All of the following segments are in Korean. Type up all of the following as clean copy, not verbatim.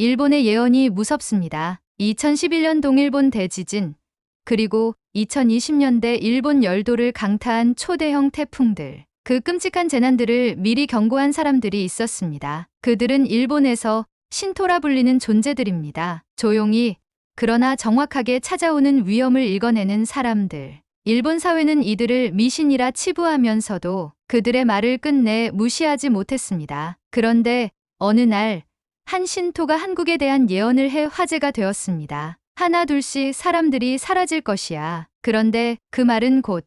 일본의 예언이 무섭습니다. 2011년 동일본 대지진, 그리고 2020년대 일본 열도를 강타한 초대형 태풍들. 그 끔찍한 재난들을 미리 경고한 사람들이 있었습니다. 그들은 일본에서 신토라 불리는 존재들입니다. 조용히, 그러나 정확하게 찾아오는 위험을 읽어내는 사람들. 일본 사회는 이들을 미신이라 치부하면서도 그들의 말을 끝내 무시하지 못했습니다. 그런데 어느 날, 한 신토가 한국에 대한 예언을 해 화제가 되었습니다. 하나 둘씩 사람들이 사라질 것이야. 그런데 그 말은 곧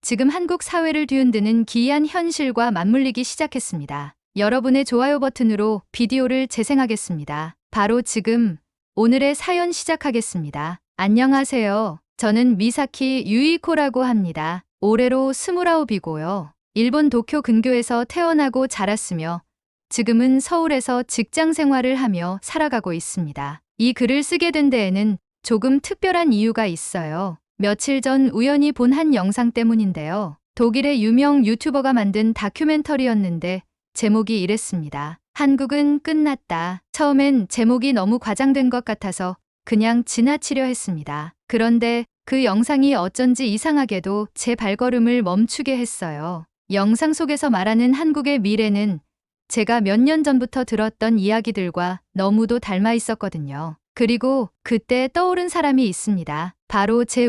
지금 한국 사회를 뒤흔드는 기이한 현실과 맞물리기 시작했습니다. 여러분의 좋아요 버튼으로 비디오를 재생하겠습니다. 바로 지금 오늘의 사연 시작하겠습니다. 안녕하세요. 저는 미사키 유이코라고 합니다. 올해로 29이고요. 일본 도쿄 근교에서 태어나고 자랐으며 지금은 서울에서 직장 생활을 하며 살아가고 있습니다. 이 글을 쓰게 된 데에는 조금 특별한 이유가 있어요. 며칠 전 우연히 본 한 영상 때문인데요. 독일의 유명 유튜버가 만든 다큐멘터리였는데 제목이 이랬습니다. 한국은 끝났다. 처음엔 제목이 너무 과장된 것 같아서 그냥 지나치려 했습니다. 그런데 그 영상이 어쩐지 이상하게도 제 발걸음을 멈추게 했어요. 영상 속에서 말하는 한국의 미래는 제가 몇 년 전부터 들었던 이야기들과 너무도 닮아 있었거든요. 그리고 그때 떠오른 사람이 있습니다. 바로 제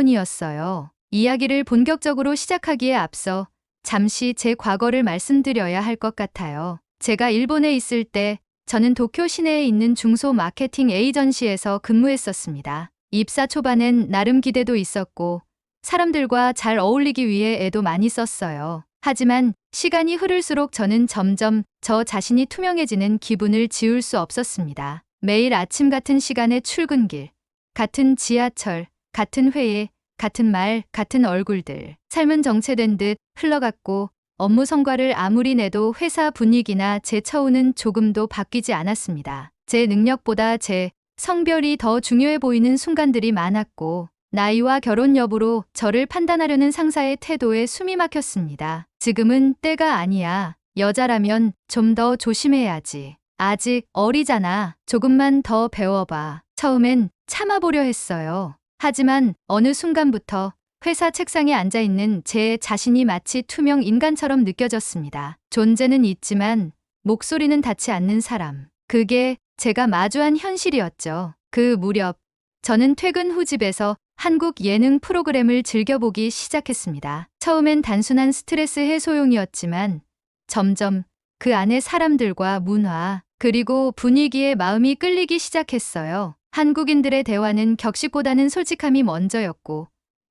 외할머니였어요. 이야기를 본격적으로 시작하기에 앞서 잠시 제 과거를 말씀드려야 할 것 같아요. 제가 일본에 있을 때 저는 도쿄 시내에 있는 중소 마케팅 에이전시에서 근무했었습니다. 입사 초반엔 나름 기대도 있었고 사람들과 잘 어울리기 위해 애도 많이 썼어요. 하지만 시간이 흐를수록 저는 점점 저 자신이 투명해지는 기분을 지울 수 없었습니다. 매일 아침 같은 시간에 출근길, 같은 지하철, 같은 회의, 같은 말, 같은 얼굴들. 삶은 정체된 듯 흘러갔고 업무 성과를 아무리 내도 회사 분위기나 제 처우는 조금도 바뀌지 않았습니다. 제 능력보다 제 성별이 더 중요해 보이는 순간들이 많았고 나이와 결혼 여부로 저를 판단하려는 상사의 태도에 숨이 막혔습니다. 지금은 때가 아니야. 여자라면 좀 더 조심해야지. 아직 어리잖아. 조금만 더 배워봐. 처음엔 참아보려 했어요. 하지만 어느 순간부터 회사 책상에 앉아있는 제 자신이 마치 투명 인간처럼 느껴졌습니다. 존재는 있지만 목소리는 닿지 않는 사람. 그게 제가 마주한 현실이었죠. 그 무렵 저는 퇴근 후 집에서 한국 예능 프로그램을 즐겨보기 시작했습니다. 처음엔 단순한 스트레스 해소용이었지만 점점 그 안에 사람들과 문화, 그리고 분위기에 마음이 끌리기 시작했어요. 한국인들의 대화는 격식보다는 솔직함이 먼저였고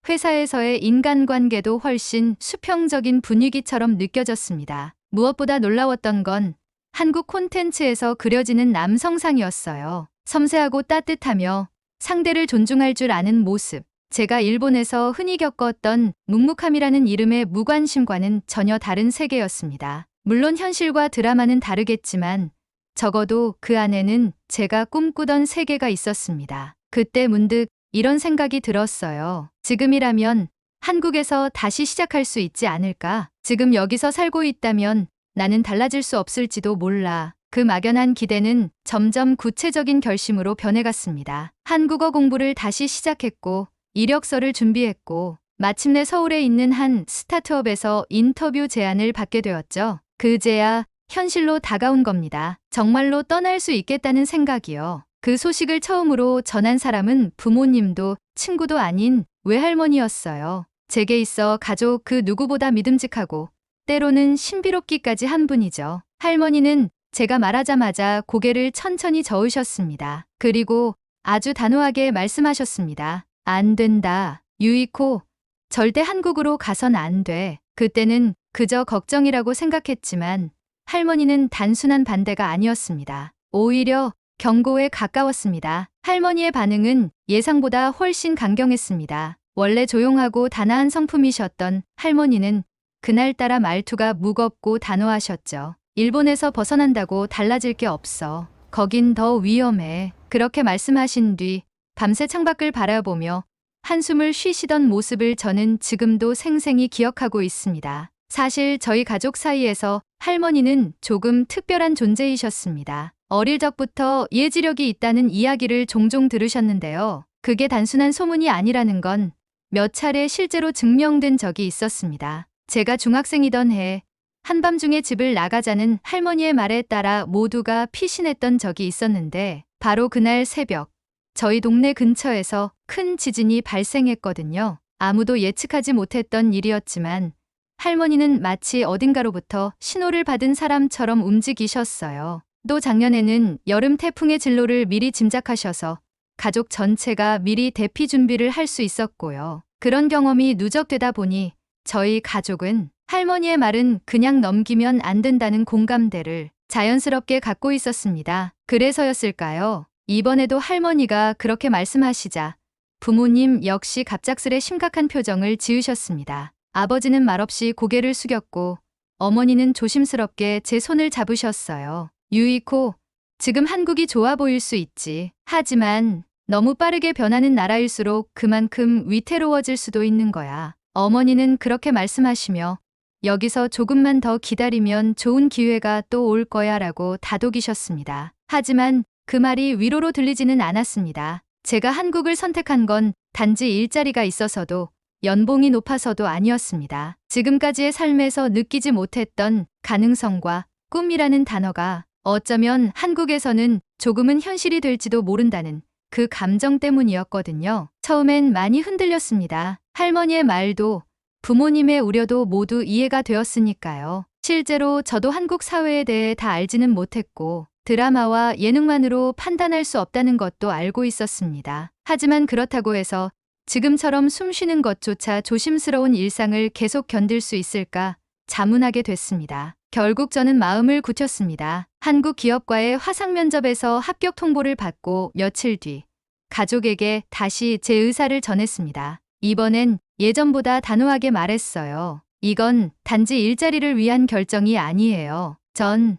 회사에서의 인간관계도 훨씬 수평적인 분위기처럼 느껴졌습니다. 무엇보다 놀라웠던 건 한국 콘텐츠에서 그려지는 남성상이었어요. 섬세하고 따뜻하며 상대를 존중할 줄 아는 모습. 제가 일본에서 흔히 겪었던 묵묵함이라는 이름의 무관심과는 전혀 다른 세계였습니다. 물론 현실과 드라마는 다르겠지만 적어도 그 안에는 제가 꿈꾸던 세계가 있었습니다. 그때 문득 이런 생각이 들었어요. 지금이라면 한국에서 다시 시작할 수 있지 않을까? 지금 여기서 살고 있다면 나는 달라질 수 없을지도 몰라. 그 막연한 기대는 점점 구체적인 결심으로 변해갔습니다. 한국어 공부를 다시 시작했고 이력서를 준비했고 마침내 서울에 있는 한 스타트업에서 인터뷰 제안을 받게 되었죠. 그제야 현실로 다가온 겁니다. 정말로 떠날 수 있겠다는 생각이요. 그 소식을 처음으로 전한 사람은 부모님도 친구도 아닌 외할머니였어요. 제게 있어 가족 그 누구보다 믿음직하고 때로는 신비롭기까지 한 분이죠. 할머니는 제가 말하자마자 고개를 천천히 저으셨습니다. 그리고 아주 단호하게 말씀하셨습니다. 안 된다. 유이코, 절대 한국으로 가선 안 돼. 그때는 그저 걱정이라고 생각했지만 할머니는 단순한 반대가 아니었습니다. 오히려 경고에 가까웠습니다. 할머니의 반응은 예상보다 훨씬 강경했습니다. 원래 조용하고 단아한 성품이셨던 할머니는 그날따라 말투가 무겁고 단호하셨죠. 일본에서 벗어난다고 달라질 게 없어. 거긴 더 위험해. 그렇게 말씀하신 뒤 밤새 창밖을 바라보며 한숨을 쉬시던 모습을 저는 지금도 생생히 기억하고 있습니다. 사실 저희 가족 사이에서 할머니는 조금 특별한 존재이셨습니다. 어릴 적부터 예지력이 있다는 이야기를 종종 들으셨는데요. 그게 단순한 소문이 아니라는 건 몇 차례 실제로 증명된 적이 있었습니다. 제가 중학생이던 해 한밤중에 집을 나가자는 할머니의 말에 따라 모두가 피신했던 적이 있었는데 바로 그날 새벽 저희 동네 근처에서 큰 지진이 발생했거든요. 아무도 예측하지 못했던 일이었지만 할머니는 마치 어딘가로부터 신호를 받은 사람처럼 움직이셨어요. 또 작년에는 여름 태풍의 진로를 미리 짐작하셔서 가족 전체가 미리 대피 준비를 할 수 있었고요. 그런 경험이 누적되다 보니 저희 가족은 할머니의 말은 그냥 넘기면 안 된다는 공감대를 자연스럽게 갖고 있었습니다. 그래서였을까요? 이번에도 할머니가 그렇게 말씀하시자 부모님 역시 갑작스레 심각한 표정을 지으셨습니다. 아버지는 말없이 고개를 숙였고 어머니는 조심스럽게 제 손을 잡으셨어요. 유이코, 지금 한국이 좋아 보일 수 있지. 하지만 너무 빠르게 변하는 나라일수록 그만큼 위태로워질 수도 있는 거야. 어머니는 그렇게 말씀하시며 여기서 조금만 더 기다리면 좋은 기회가 또 올 거야 라고 다독이셨습니다. 하지만 그 말이 위로로 들리지는 않았습니다. 제가 한국을 선택한 건 단지 일자리가 있어서도 연봉이 높아서도 아니었습니다. 지금까지의 삶에서 느끼지 못했던 가능성과 꿈이라는 단어가 어쩌면 한국에서는 조금은 현실이 될지도 모른다는 그 감정 때문이었거든요. 처음엔 많이 흔들렸습니다. 할머니의 말도 부모님의 우려도 모두 이해가 되었으니까요. 실제로 저도 한국 사회에 대해 다 알지는 못했고 드라마와 예능만으로 판단할 수 없다는 것도 알고 있었습니다. 하지만 그렇다고 해서 지금처럼 숨 쉬는 것조차 조심스러운 일상을 계속 견딜 수 있을까 자문하게 됐습니다. 결국 저는 마음을 굳혔습니다. 한국 기업과의 화상 면접에서 합격 통보를 받고 며칠 뒤 가족에게 다시 제 의사를 전했습니다. 이번엔 예전보다 단호하게 말했어요. 이건 단지 일자리를 위한 결정이 아니에요. 전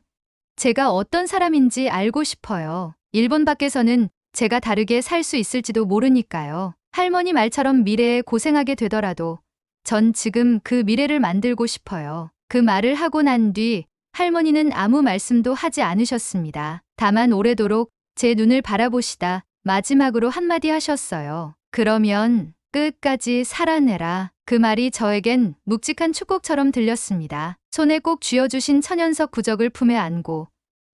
제가 어떤 사람인지 알고 싶어요. 일본 밖에서는 제가 다르게 살 수 있을지도 모르니까요. 할머니 말처럼 미래에 고생하게 되더라도 전 지금 그 미래를 만들고 싶어요. 그 말을 하고 난 뒤 할머니는 아무 말씀도 하지 않으셨습니다. 다만 오래도록 제 눈을 바라보시다 마지막으로 한마디 하셨어요. 그러면 끝까지 살아내라. 그 말이 저에겐 묵직한 축복처럼 들렸습니다. 손에 꼭 쥐어주신 천연석 부적을 품에 안고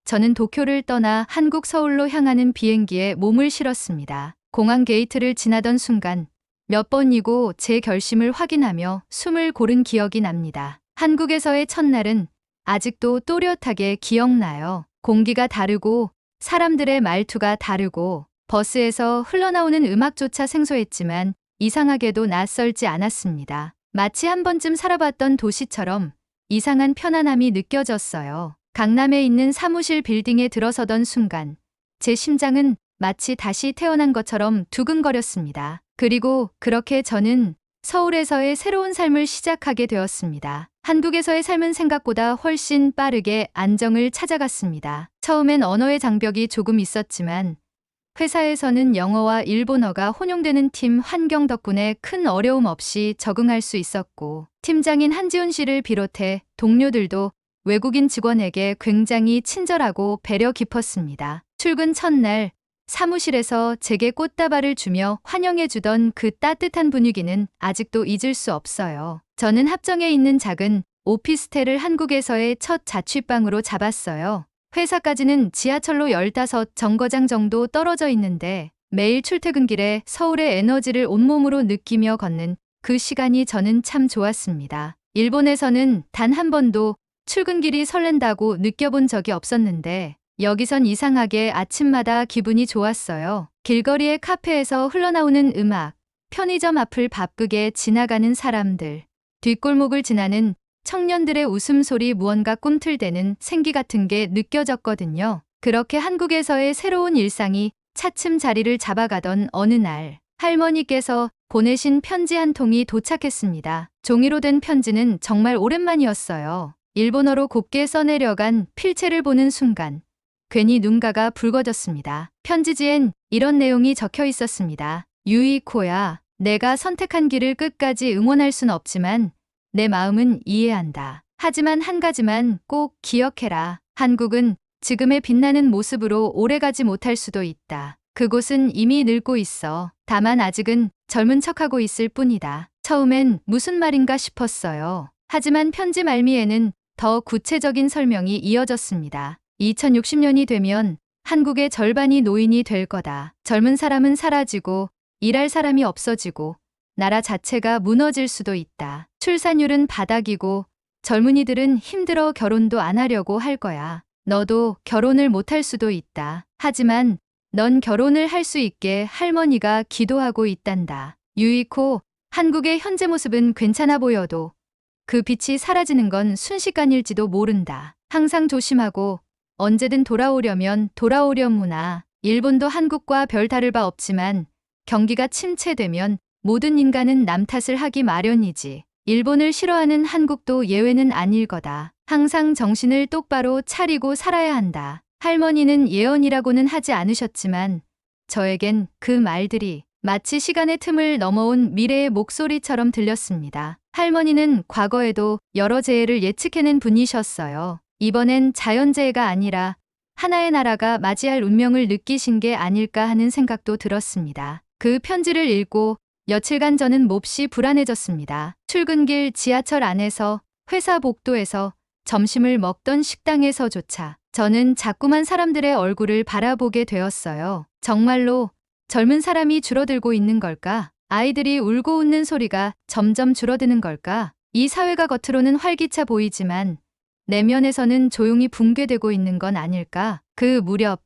저는 도쿄를 떠나 한국 서울로 향하는 비행기에 몸을 실었습니다. 공항 게이트를 지나던 순간 몇 번이고 제 결심을 확인하며 숨을 고른 기억이 납니다. 한국에서의 첫날은 아직도 또렷하게 기억나요. 공기가 다르고 사람들의 말투가 다르고 버스에서 흘러나오는 음악조차 생소했지만 이상하게도 낯설지 않았습니다. 마치 한 번쯤 살아봤던 도시처럼 이상한 편안함이 느껴졌어요. 강남에 있는 사무실 빌딩에 들어서던 순간 제 심장은 마치 다시 태어난 것처럼 두근거렸습니다. 그리고 그렇게 저는 서울에서의 새로운 삶을 시작하게 되었습니다. 한국에서의 삶은 생각보다 훨씬 빠르게 안정을 찾아갔습니다. 처음엔 언어의 장벽이 조금 있었지만 회사에서는 영어와 일본어가 혼용되는 팀 환경 덕분에 큰 어려움 없이 적응할 수 있었고 팀장인 한지훈 씨를 비롯해 동료들도 외국인 직원에게 굉장히 친절하고 배려 깊었습니다. 출근 첫날 사무실에서 제게 꽃다발을 주며 환영해주던 그 따뜻한 분위기는 아직도 잊을 수 없어요. 저는 합정에 있는 작은 오피스텔을 한국에서의 첫 자취방으로 잡았어요. 회사까지는 지하철로 15 정거장 정도 떨어져 있는데 매일 출퇴근길에 서울의 에너지를 온몸으로 느끼며 걷는 그 시간이 저는 참 좋았습니다. 일본에서는 단 한 번도 출근길이 설렌다고 느껴본 적이 없었는데 여기선 이상하게 아침마다 기분이 좋았어요. 길거리의 카페에서 흘러나오는 음악, 편의점 앞을 바쁘게 지나가는 사람들, 뒷골목을 지나는 청년들의 웃음소리 무언가 꿈틀대는 생기 같은 게 느껴졌거든요. 그렇게 한국에서의 새로운 일상이 차츰 자리를 잡아가던 어느 날 할머니께서 보내신 편지 한 통이 도착했습니다. 종이로 된 편지는 정말 오랜만이었어요. 일본어로 곱게 써내려간 필체를 보는 순간 괜히 눈가가 붉어졌습니다. 편지지엔 이런 내용이 적혀 있었습니다. 유이코야, 내가 선택한 길을 끝까지 응원할 순 없지만 내 마음은 이해한다. 하지만 한 가지만 꼭 기억해라. 한국은 지금의 빛나는 모습으로 오래가지 못할 수도 있다. 그곳은 이미 늙고 있어. 다만 아직은 젊은 척하고 있을 뿐이다. 처음엔 무슨 말인가 싶었어요. 하지만 편지 말미에는 더 구체적인 설명이 이어졌습니다. 2060년이 되면 한국의 절반이 노인이 될 거다. 젊은 사람은 사라지고 일할 사람이 없어지고 나라 자체가 무너질 수도 있다. 출산율은 바닥이고 젊은이들은 힘들어 결혼도 안 하려고 할 거야. 너도 결혼을 못할 수도 있다. 하지만 넌 결혼을 할 수 있게 할머니가 기도하고 있단다. 유이코, 한국의 현재 모습은 괜찮아 보여도 그 빛이 사라지는 건 순식간일지도 모른다. 항상 조심하고 언제든 돌아오려면 돌아오려무나. 일본도 한국과 별 다를 바 없지만 경기가 침체되면 모든 인간은 남 탓을 하기 마련이지. 일본을 싫어하는 한국도 예외는 아닐 거다. 항상 정신을 똑바로 차리고 살아야 한다. 할머니는 예언이라고는 하지 않으셨지만 저에겐 그 말들이 마치 시간의 틈을 넘어온 미래의 목소리처럼 들렸습니다. 할머니는 과거에도 여러 재해를 예측해낸 분이셨어요. 이번엔 자연재해가 아니라 하나의 나라가 맞이할 운명을 느끼신 게 아닐까 하는 생각도 들었습니다. 그 편지를 읽고 며칠간 저는 몹시 불안해졌습니다. 출근길 지하철 안에서, 회사 복도에서, 점심을 먹던 식당에서조차 저는 자꾸만 사람들의 얼굴을 바라보게 되었어요. 정말로 젊은 사람이 줄어들고 있는 걸까? 아이들이 울고 웃는 소리가 점점 줄어드는 걸까? 이 사회가 겉으로는 활기차 보이지만 내면에서는 조용히 붕괴되고 있는 건 아닐까? 그 무렵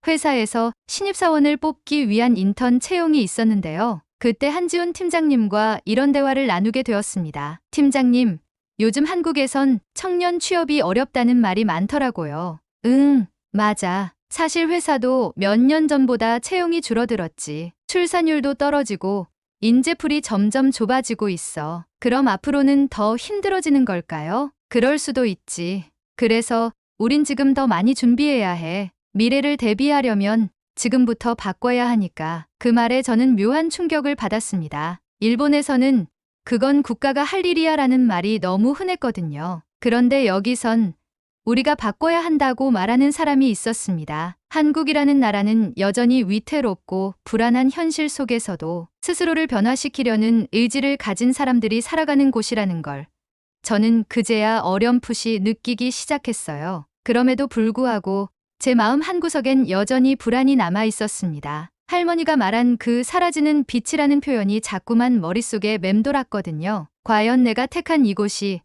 회사에서 신입사원을 뽑기 위한 인턴 채용이 있었는데요. 그때 한지훈 팀장님과 이런 대화를 나누게 되었습니다. 팀장님, 요즘 한국에선 청년 취업이 어렵다는 말이 많더라고요. 응, 맞아. 사실 회사도 몇 년 전보다 채용이 줄어들었지. 출산율도 떨어지고 인재풀이 점점 좁아지고 있어. 그럼 앞으로는 더 힘들어지는 걸까요? 그럴 수도 있지. 그래서 우린 지금 더 많이 준비해야 해. 미래를 대비하려면 지금부터 바꿔야 하니까. 그 말에 저는 묘한 충격을 받았습니다. 일본에서는 그건 국가가 할 일이야 라는 말이 너무 흔했거든요. 그런데 여기선 우리가 바꿔야 한다고 말하는 사람이 있었습니다. 한국이라는 나라는 여전히 위태롭고 불안한 현실 속에서도 스스로를 변화시키려는 의지를 가진 사람들이 살아가는 곳이라는 걸 저는 그제야 어렴풋이 느끼기 시작했어요. 그럼에도 불구하고 제 마음 한구석엔 여전히 불안이 남아 있었습니다. 할머니가 말한 그 사라지는 빛이라는 표현이 자꾸만 머릿속에 맴돌았거든요. 과연 내가 택한 이곳이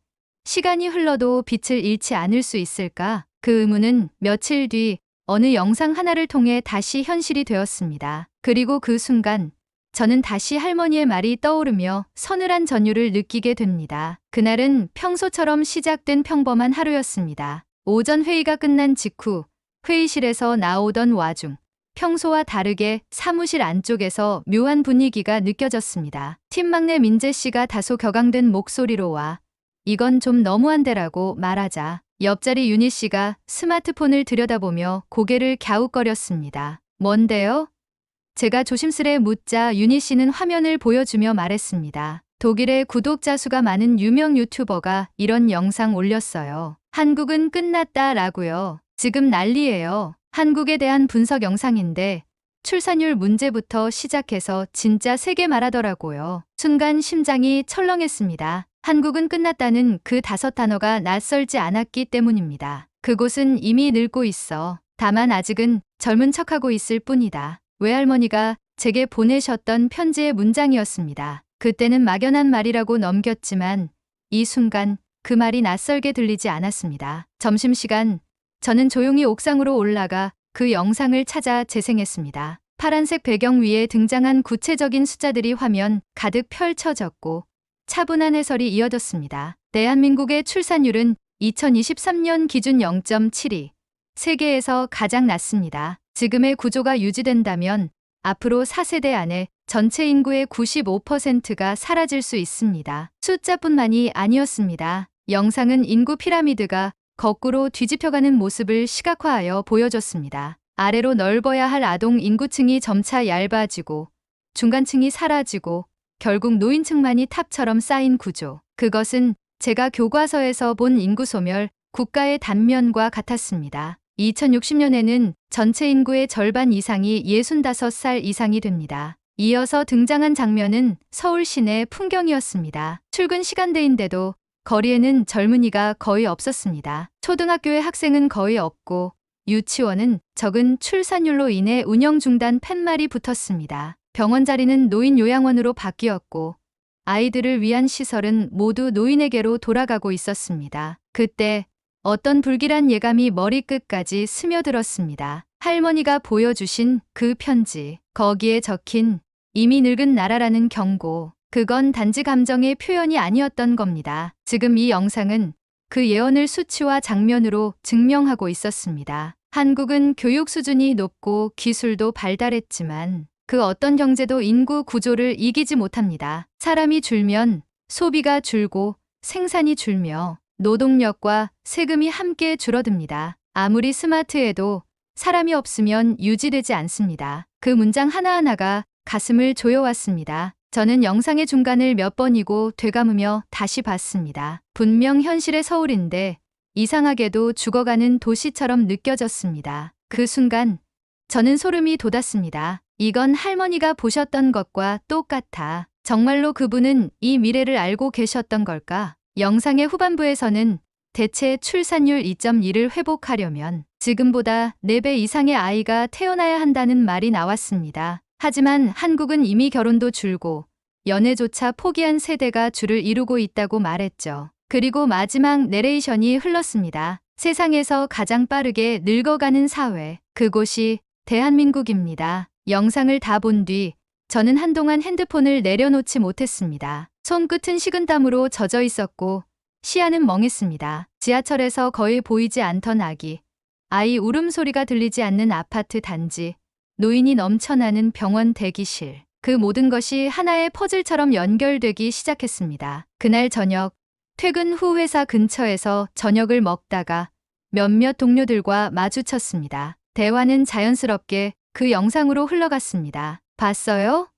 시간이 흘러도 빛을 잃지 않을 수 있을까? 그 의문은 며칠 뒤 어느 영상 하나를 통해 다시 현실이 되었습니다. 그리고 그 순간 저는 다시 할머니의 말이 떠오르며 서늘한 전율을 느끼게 됩니다. 그날은 평소처럼 시작된 평범한 하루였습니다. 오전 회의가 끝난 직후 회의실에서 나오던 와중 평소와 다르게 사무실 안쪽에서 묘한 분위기가 느껴졌습니다. 팀 막내 민재 씨가 다소 격앙된 목소리로 와 이건 좀 너무한데라고 말하자 옆자리 윤희 씨가 스마트폰을 들여다보며 고개를 갸웃거렸습니다. 뭔데요? 제가 조심스레 묻자 윤희 씨는 화면을 보여주며 말했습니다. 독일의 구독자 수가 많은 유명 유튜버가 이런 영상 올렸어요. 한국은 끝났다 라고요. 지금 난리예요. 한국에 대한 분석 영상인데 출산율 문제부터 시작해서 진짜 세게 말하더라고요. 순간 심장이 철렁했습니다. 한국은 끝났다는 그 5단어가 낯설지 않았기 때문입니다. 그곳은 이미 늙고 있어. 다만 아직은 젊은 척하고 있을 뿐이다. 외할머니가 제게 보내셨던 편지의 문장이었습니다. 그때는 막연한 말이라고 넘겼지만 이 순간 그 말이 낯설게 들리지 않았습니다. 점심시간 저는 조용히 옥상으로 올라가 그 영상을 찾아 재생했습니다. 파란색 배경 위에 등장한 구체적인 숫자들이 화면 가득 펼쳐졌고 차분한 해설이 이어졌습니다. 대한민국의 출산율은 2023년 기준 0.72, 세계에서 가장 낮습니다. 지금의 구조가 유지된다면 앞으로 4세대 안에 전체 인구의 95%가 사라질 수 있습니다. 숫자뿐만이 아니었습니다. 영상은 인구 피라미드가 거꾸로 뒤집혀가는 모습을 시각화하여 보여줬습니다. 아래로 넓어야 할 아동 인구층이 점차 얇아지고 중간층이 사라지고 결국 노인층만이 탑처럼 쌓인 구조. 그것은 제가 교과서에서 본 인구 소멸, 국가의 단면과 같았습니다. 2060년에는 전체 인구의 절반 이상이 65살 이상이 됩니다. 이어서 등장한 장면은 서울 시내 풍경이었습니다. 출근 시간대인데도 거리에는 젊은이가 거의 없었습니다. 초등학교의 학생은 거의 없고 유치원은 적은 출산율로 인해 운영 중단 팻말이 붙었습니다. 병원 자리는 노인 요양원으로 바뀌었고 아이들을 위한 시설은 모두 노인에게로 돌아가고 있었습니다. 그때 어떤 불길한 예감이 머리끝까지 스며들었습니다. 할머니가 보여주신 그 편지, 거기에 적힌 이미 늙은 나라라는 경고, 그건 단지 감정의 표현이 아니었던 겁니다. 지금 이 영상은 그 예언을 수치와 장면으로 증명하고 있었습니다. 한국은 교육 수준이 높고 기술도 발달했지만 그 어떤 경제도 인구 구조를 이기지 못합니다. 사람이 줄면 소비가 줄고 생산이 줄며 노동력과 세금이 함께 줄어듭니다. 아무리 스마트해도 사람이 없으면 유지되지 않습니다. 그 문장 하나하나가 가슴을 조여왔습니다. 저는 영상의 중간을 몇 번이고 되감으며 다시 봤습니다. 분명 현실의 서울인데 이상하게도 죽어가는 도시처럼 느껴졌습니다. 그 순간 저는 소름이 돋았습니다. 이건 할머니가 보셨던 것과 똑같아. 정말로 그분은 이 미래를 알고 계셨던 걸까? 영상의 후반부에서는 대체 출산율 2.2를 회복하려면 지금보다 4배 이상의 아이가 태어나야 한다는 말이 나왔습니다. 하지만 한국은 이미 결혼도 줄고 연애조차 포기한 세대가 줄을 이루고 있다고 말했죠. 그리고 마지막 내레이션이 흘렀습니다. 세상에서 가장 빠르게 늙어가는 사회, 그곳이 대한민국입니다. 영상을 다 본 뒤 저는 한동안 핸드폰을 내려놓지 못했습니다. 손끝은 식은땀으로 젖어 있었고 시야는 멍했습니다. 지하철에서 거의 보이지 않던 아이 울음소리가 들리지 않는 아파트 단지, 노인이 넘쳐나는 병원 대기실, 그 모든 것이 하나의 퍼즐처럼 연결되기 시작했습니다. 그날 저녁, 퇴근 후 회사 근처에서 저녁을 먹다가 몇몇 동료들과 마주쳤습니다. 대화는 자연스럽게 그 영상으로 흘러갔습니다. 봤어요?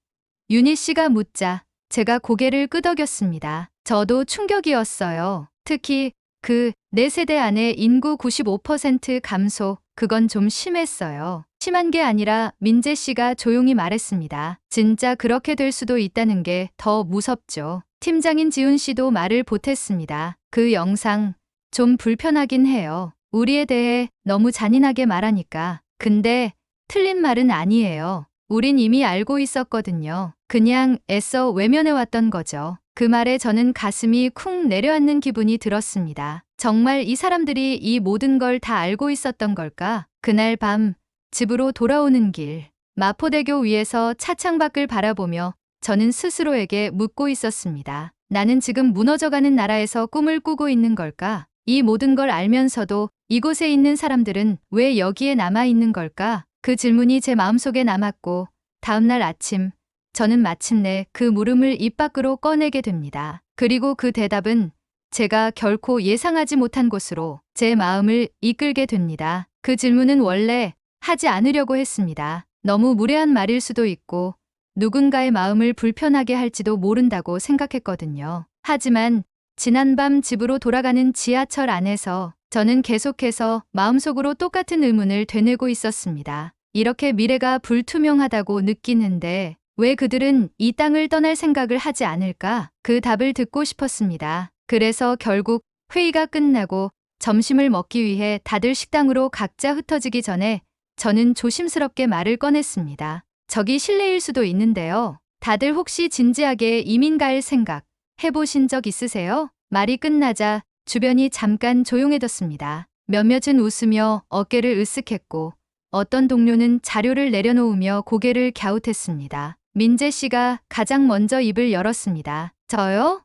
윤희 씨가 묻자 제가 고개를 끄덕였습니다. 저도 충격이었어요. 특히 그 4세대 안에 인구 95% 감소, 그건 좀 심했어요. 심한 게 아니라 민재 씨가 조용히 말했습니다. 진짜 그렇게 될 수도 있다는 게 더 무섭죠. 팀장인 지훈 씨도 말을 보탰습니다. 그 영상 좀 불편하긴 해요. 우리에 대해 너무 잔인하게 말하니까. 근데 틀린 말은 아니에요. 우린 이미 알고 있었거든요. 그냥 애써 외면해왔던 거죠. 그 말에 저는 가슴이 쿵 내려앉는 기분이 들었습니다. 정말 이 사람들이 이 모든 걸 다 알고 있었던 걸까? 그날 밤 집으로 돌아오는 길, 마포대교 위에서 차창 밖을 바라보며 저는 스스로에게 묻고 있었습니다. 나는 지금 무너져가는 나라에서 꿈을 꾸고 있는 걸까? 이 모든 걸 알면서도 이곳에 있는 사람들은 왜 여기에 남아있는 걸까? 그 질문이 제 마음속에 남았고 다음날 아침 저는 마침내 그 물음을 입 밖으로 꺼내게 됩니다. 그리고 그 대답은 제가 결코 예상하지 못한 곳으로 제 마음을 이끌게 됩니다. 그 질문은 원래 하지 않으려고 했습니다. 너무 무례한 말일 수도 있고 누군가의 마음을 불편하게 할지도 모른다고 생각했거든요. 하지만 지난밤 집으로 돌아가는 지하철 안에서 저는 계속해서 마음속으로 똑같은 의문을 되뇌고 있었습니다. 이렇게 미래가 불투명하다고 느끼는데 왜 그들은 이 땅을 떠날 생각을 하지 않을까? 그 답을 듣고 싶었습니다. 그래서 결국 회의가 끝나고 점심을 먹기 위해 다들 식당으로 각자 흩어지기 전에 저는 조심스럽게 말을 꺼냈습니다. 저기 실례일 수도 있는데요. 다들 혹시 진지하게 이민 갈 생각 해보신 적 있으세요? 말이 끝나자 주변이 잠깐 조용해졌습니다. 몇몇은 웃으며 어깨를 으쓱했고 어떤 동료는 자료를 내려놓으며 고개를 갸웃했습니다. 민재 씨가 가장 먼저 입을 열었습니다. 저요?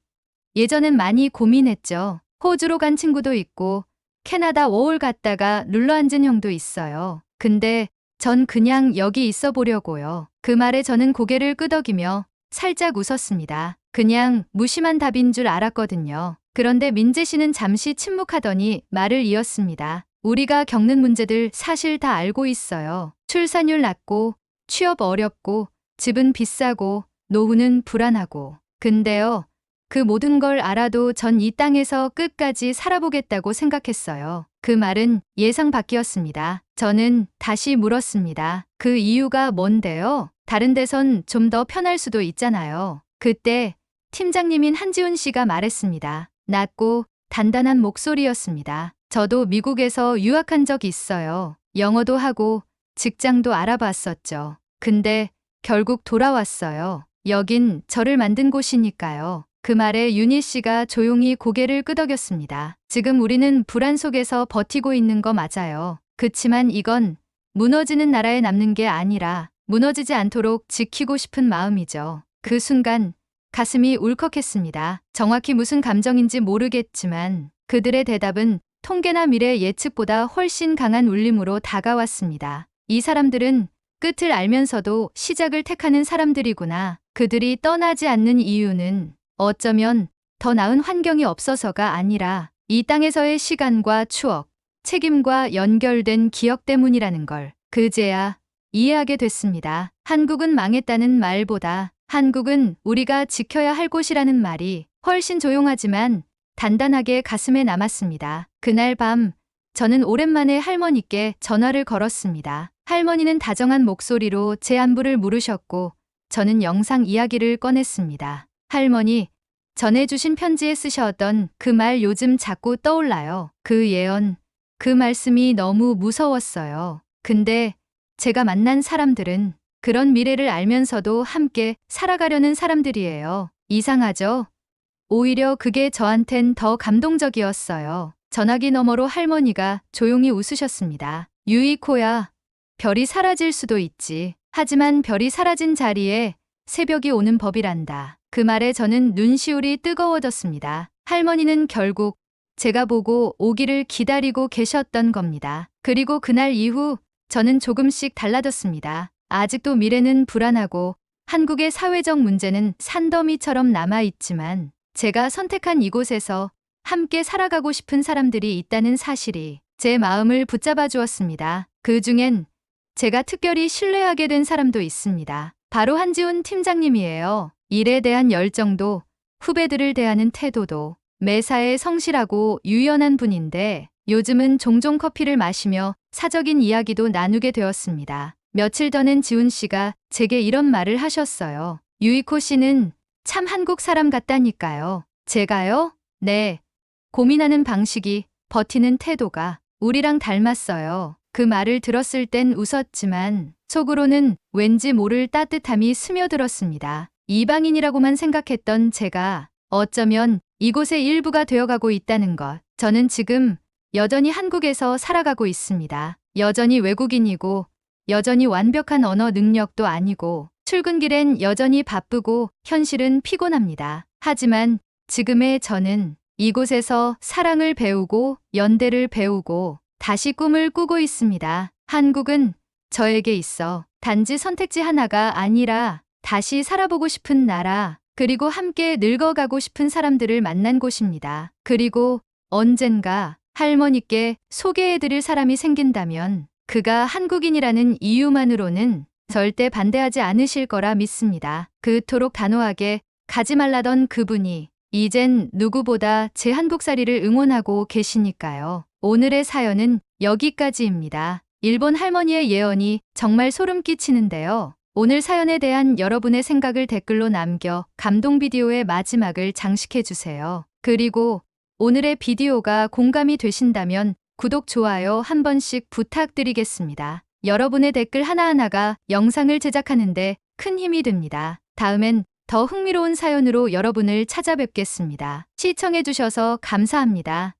예전엔 많이 고민했죠. 호주로 간 친구도 있고 캐나다 워홀 갔다가 눌러앉은 형도 있어요. 근데 전 그냥 여기 있어 보려고요. 그 말에 저는 고개를 끄덕이며 살짝 웃었습니다. 그냥 무심한 답인 줄 알았거든요. 그런데 민재 씨는 잠시 침묵하더니 말을 이었습니다. 우리가 겪는 문제들 사실 다 알고 있어요. 출산율 낮고 취업 어렵고 집은 비싸고 노후는 불안하고. 근데요, 그 모든 걸 알아도 전 이 땅에서 끝까지 살아보겠다고 생각했어요. 그 말은 예상 밖이었습니다. 저는 다시 물었습니다. 그 이유가 뭔데요? 다른 데선 좀 더 편할 수도 있잖아요. 그때 팀장님인 한지훈 씨가 말했습니다. 낮고 단단한 목소리였습니다. 저도 미국에서 유학한 적 있어요. 영어도 하고 직장도 알아봤었죠. 근데 결국 돌아왔어요. 여긴 저를 만든 곳이니까요. 그 말에 윤희 씨가 조용히 고개를 끄덕였습니다. 지금 우리는 불안 속에서 버티고 있는 거 맞아요. 그치만 이건 무너지는 나라에 남는 게 아니라 무너지지 않도록 지키고 싶은 마음이죠. 그 순간 가슴이 울컥했습니다. 정확히 무슨 감정인지 모르겠지만 그들의 대답은 통계나 미래 예측보다 훨씬 강한 울림으로 다가왔습니다. 이 사람들은 끝을 알면서도 시작을 택하는 사람들이구나. 그들이 떠나지 않는 이유는 어쩌면 더 나은 환경이 없어서가 아니라 이 땅에서의 시간과 추억, 책임과 연결된 기억 때문이라는 걸 그제야 이해하게 됐습니다. 한국은 망했다는 말보다 한국은 우리가 지켜야 할 곳이라는 말이 훨씬 조용하지만 단단하게 가슴에 남았습니다. 그날 밤 저는 오랜만에 할머니께 전화를 걸었습니다. 할머니는 다정한 목소리로 제 안부를 물으셨고 저는 영상 이야기를 꺼냈습니다. 할머니, 전해주신 편지에 쓰셨던 그 말 요즘 자꾸 떠올라요. 그 예언, 그 말씀이 너무 무서웠어요. 근데 제가 만난 사람들은 그런 미래를 알면서도 함께 살아가려는 사람들이에요. 이상하죠? 오히려 그게 저한텐 더 감동적이었어요. 전화기 너머로 할머니가 조용히 웃으셨습니다. 유이코야, 별이 사라질 수도 있지. 하지만 별이 사라진 자리에 새벽이 오는 법이란다. 그 말에 저는 눈시울이 뜨거워졌습니다. 할머니는 결국 제가 보고 오기를 기다리고 계셨던 겁니다. 그리고 그날 이후 저는 조금씩 달라졌습니다. 아직도 미래는 불안하고 한국의 사회적 문제는 산더미처럼 남아있지만 제가 선택한 이곳에서 함께 살아가고 싶은 사람들이 있다는 사실이 제 마음을 붙잡아 주었습니다. 그 중엔 제가 특별히 신뢰하게 된 사람도 있습니다. 바로 한지훈 팀장님이에요. 일에 대한 열정도 후배들을 대하는 태도도 매사에 성실하고 유연한 분인데 요즘은 종종 커피를 마시며 사적인 이야기도 나누게 되었습니다. 며칠 전엔 지훈 씨가 제게 이런 말을 하셨어요. 유이코 씨는 참 한국 사람 같다니까요. 제가요? 네. 고민하는 방식이, 버티는 태도가 우리랑 닮았어요. 그 말을 들었을 땐 웃었지만 속으로는 왠지 모를 따뜻함이 스며들었습니다. 이방인이라고만 생각했던 제가 어쩌면 이곳의 일부가 되어가고 있다는 것. 저는 지금 여전히 한국에서 살아가고 있습니다. 여전히 외국인이고 여전히 완벽한 언어 능력도 아니고 출근길엔 여전히 바쁘고 현실은 피곤합니다. 하지만 지금의 저는 이곳에서 사랑을 배우고 연대를 배우고 다시 꿈을 꾸고 있습니다. 한국은 저에게 있어 단지 선택지 하나가 아니라 다시 살아보고 싶은 나라, 그리고 함께 늙어가고 싶은 사람들을 만난 곳입니다. 그리고 언젠가 할머니께 소개해드릴 사람이 생긴다면 그가 한국인이라는 이유만으로는 절대 반대하지 않으실 거라 믿습니다. 그토록 단호하게 가지 말라던 그분이 이젠 누구보다 제 한국살이를 응원하고 계시니까요. 오늘의 사연은 여기까지입니다. 일본 할머니의 예언이 정말 소름 끼치는데요. 오늘 사연에 대한 여러분의 생각을 댓글로 남겨 감동 비디오의 마지막을 장식해주세요. 그리고 오늘의 비디오가 공감이 되신다면 구독, 좋아요 한 번씩 부탁드리겠습니다. 여러분의 댓글 하나하나가 영상을 제작하는데 큰 힘이 됩니다. 다음엔 더 흥미로운 사연으로 여러분을 찾아뵙겠습니다. 시청해주셔서 감사합니다.